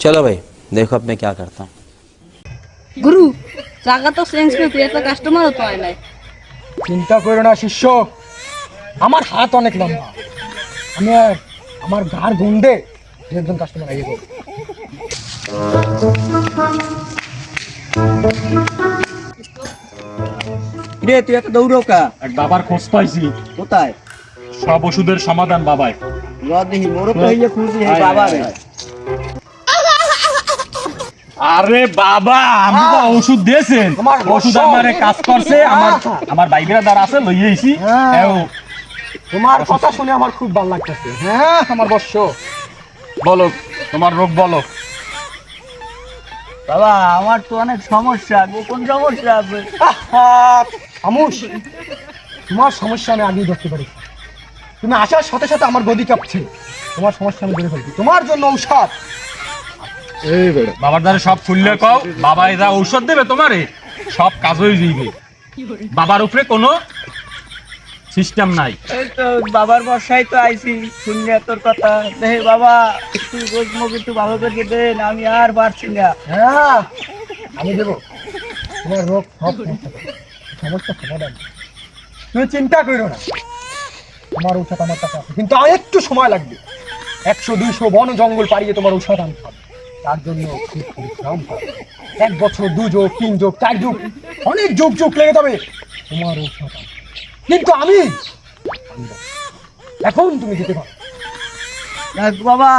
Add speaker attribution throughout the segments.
Speaker 1: चलो भाई देखो अब मैं क्या करता हूँ।
Speaker 2: গুরু জায়গা তো চেঞ্জ করে তুই একটা কাস্টমারও তো আয় নাই।
Speaker 3: চিন্তা করো না শিষ্য, আমার হাত অনেক লম্বা, আমি আমার ঘাড় গুন্ডে একজন কাস্টমার আইয়ে যাবো।
Speaker 4: রে তুই এত দৌড়ো কা?
Speaker 5: এক বাবার খোঁজ পাইছি,
Speaker 4: কোথায়?
Speaker 5: সব ওষুধের সমাধান বাবাই।
Speaker 4: দেখি মোরও কইলে খুঁজি হে বাবা রে।
Speaker 5: আরে বাবা আমি তো ওষুধ দিয়েছেন,
Speaker 3: আমার
Speaker 5: ওষুধ
Speaker 3: বর্ষ।
Speaker 5: আমারে কাজ করছে, আমার বাইবেরা দ্বারা আছে লই আইছি। এও
Speaker 3: তোমার কথা শুনে আমার খুব ভালো লাগতেছে। হ্যাঁ আমার বর্ষ,
Speaker 5: বলো তোমার রোগ বলো।
Speaker 4: বাবা আমার তো অনেক সমস্যা, গোপন সমস্যা আছে।
Speaker 3: আমুস, তোমার সমস্যা আমি আগেই ধরতে পারি। তুমি আসার সাথে সাথে আমার গদি কাঁপছে, তোমার সমস্যা আমি ধরে ফেলছি। তোমার জন্য ঔষধ এই বেড়ে
Speaker 5: বাবার দ্বারা সব খুললে কও, বাবা এরা ঔষধ দেবে তোমারে, সব কাজ হয়ে যাইবে। বাবার উপরে কোনো সিস্টেম নাই।
Speaker 4: এই তো বাবার বর্ষায় তো আইছি, শুনলে তোর কথা। দেখে বাবা একটু গোজ মুখ একটু ভালো করে দেন, আমি আর পারছি না।
Speaker 3: হ্যাঁ আমি দেবো, তোমার রোগ সব সমস্যা সমাধান। তুমি চিন্তা করো না, তোমার ঔষধ আমার কাছে আছে, কিন্তু আর একটু সময় লাগবে। 100-200 বন জঙ্গল পাড়িয়ে তোমার ঔষধ আনতে হবে। তার জন্য খুব পরিশ্রম হবে। 1 বছর 2 যুগ 3 যুগ 4 যুগ অনেক যুগ যুগ লেগে যাবে তোমার ঔষধ আনতে। কিন্তু আমি আনবো। এখন তুমি যেতে পারো।
Speaker 4: দেখ বাবা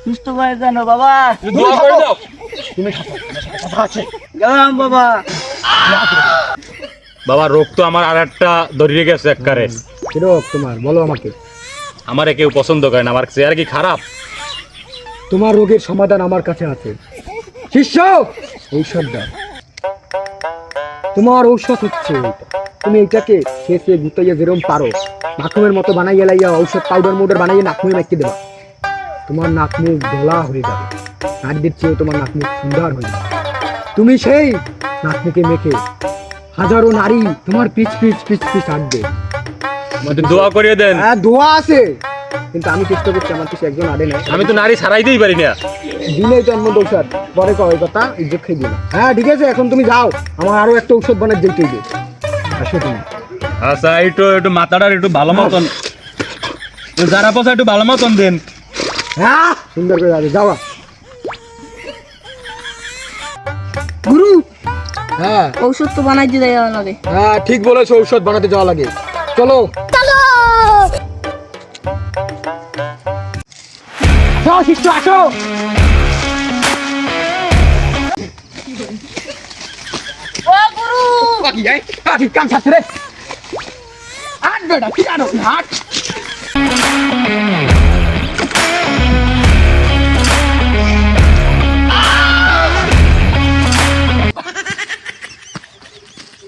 Speaker 4: সুস্থ হয়ে যেন বাবা।
Speaker 5: দোয়া করে দাও।
Speaker 3: তুমি থাকো, আমার সাথে কথা আছে।
Speaker 4: গেলাম বাবা।
Speaker 5: বাবা রোগ তো আমার আর একটা ধরিয়ে গেছে এককারে।
Speaker 3: কি রোগ তোমার বলো আমাকে?
Speaker 5: আমারে কেউ পছন্দ করে না, আমার চেহারা কি খারাপ?
Speaker 3: তোমার রোগের সমাধান আমার কাছে আছে শিষ্য। ঔষধ দাও। তোমার ঔষধ হচ্ছে এইটা। তুমি এইটাকে শেষে গুতাইয়া যেরকম পারো নাকমের মতো বানাইয়া লাইয়া ঔষধ পাউডার মাউডার বানাইয়া নাকমুই মেখে দেবা। তোমার নাকমুখ ধোলা হয়ে যাবে, নারীদের চেয়েও তোমার নাকমুখ সুন্দর হয়ে যাবে। তুমি সেই নাকমুখে মেখে হাজারো নারী তোমার পিছ পিছ পিছ পিছ হাঁটবে।
Speaker 5: আমাদের দোয়া করিয়ে দেন।
Speaker 3: হ্যাঁ দোয়া আছে, কিন্তু আমি চেষ্টা করছি, আমার কিছু একজন আড়ে নাই।
Speaker 5: আমি তো নারী ছাড়াইতেই পারি না।
Speaker 3: দিলেই তো অন্য ঔষধ পরে কয় কথা ইজ্জত খাই দিল। হ্যাঁ ঠিক আছে, এখন তুমি যাও, আমার আরো একটা ঔষধ বানাতে যেতে হবে। আসো তুমি।
Speaker 5: আচ্ছা একটু একটু মাথাটার একটু ভালো মতন, যারা পোষা একটু ভালো মতন দেন।
Speaker 3: হ্যাঁ সুন্দর করে যাবে, যাওয়া।
Speaker 2: গুরু
Speaker 3: হ্যাঁ
Speaker 2: ঔষধ তো বানাই দিয়ে দেওয়া লাগে।
Speaker 3: হ্যাঁ ঠিক বলেছো, ঔষধ বানাতে যাওয়া লাগে। চলো যাও শিষ্য, আসো।
Speaker 2: ও গুরু
Speaker 3: বাকি যাই, ঠিক কাম ছাড়ছে রে। হাট বেটা, কি আনো হাট।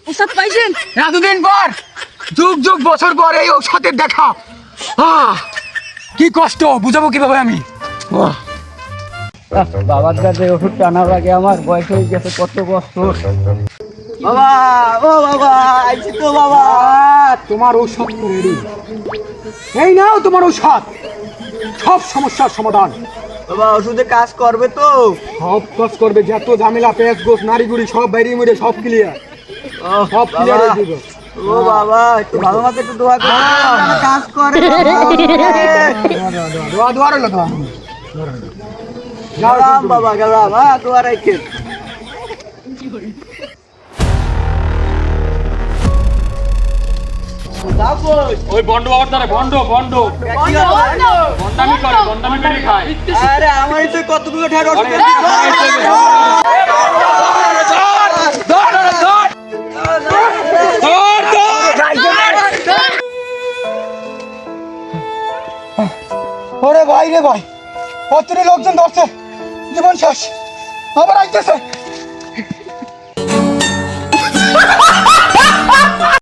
Speaker 2: ঔষধ পাইছেন?
Speaker 3: এতদিন পর, যুগ যুগ বছর পর এই ঔষধের দেখা। কি কষ্ট, বুঝাবো কিভাবে আমি।
Speaker 4: বাবার কাছে ওষুধটা আনা লাগে, আমার বয়স হয়ে গেছে, কত কষ্ট। বাবা ও বাবা আইছি তো বাবা।
Speaker 3: তোমার ঔষধ তো রেডি। এই নাও তোমার ঔষধ, সব সমস্যার সমাধান।
Speaker 4: বাবা ওষুধে কাজ করবে তো?
Speaker 3: সব কাজ করবে, যত ঝামেলা পেঁচ গোস নারী গুড়ি সব বাইরে মুড়ে সব ক্লিয়ার, সব ক্লিয়ার হয়ে যাবে।
Speaker 4: ও বাবা একটু ভালো মতো একটু দোয়া করে কাজ করে।
Speaker 3: দোয়া দোয়া রইল, দোয়া
Speaker 4: গেলাম বাবা গেলাম। হ্যাঁ দোয়া রাখেন।
Speaker 5: ওই বন্ড বাবার দ্বারা বন্ড বন্ড বন্ডামি করে, বন্ডামি করে খায়।
Speaker 4: আরে আমারই তো কতগুলো ঠাক
Speaker 3: ওরে ভাই রে ভাই, অতরে লোকজন ধরছে, জীবন শেষ, আবার আইতেছে।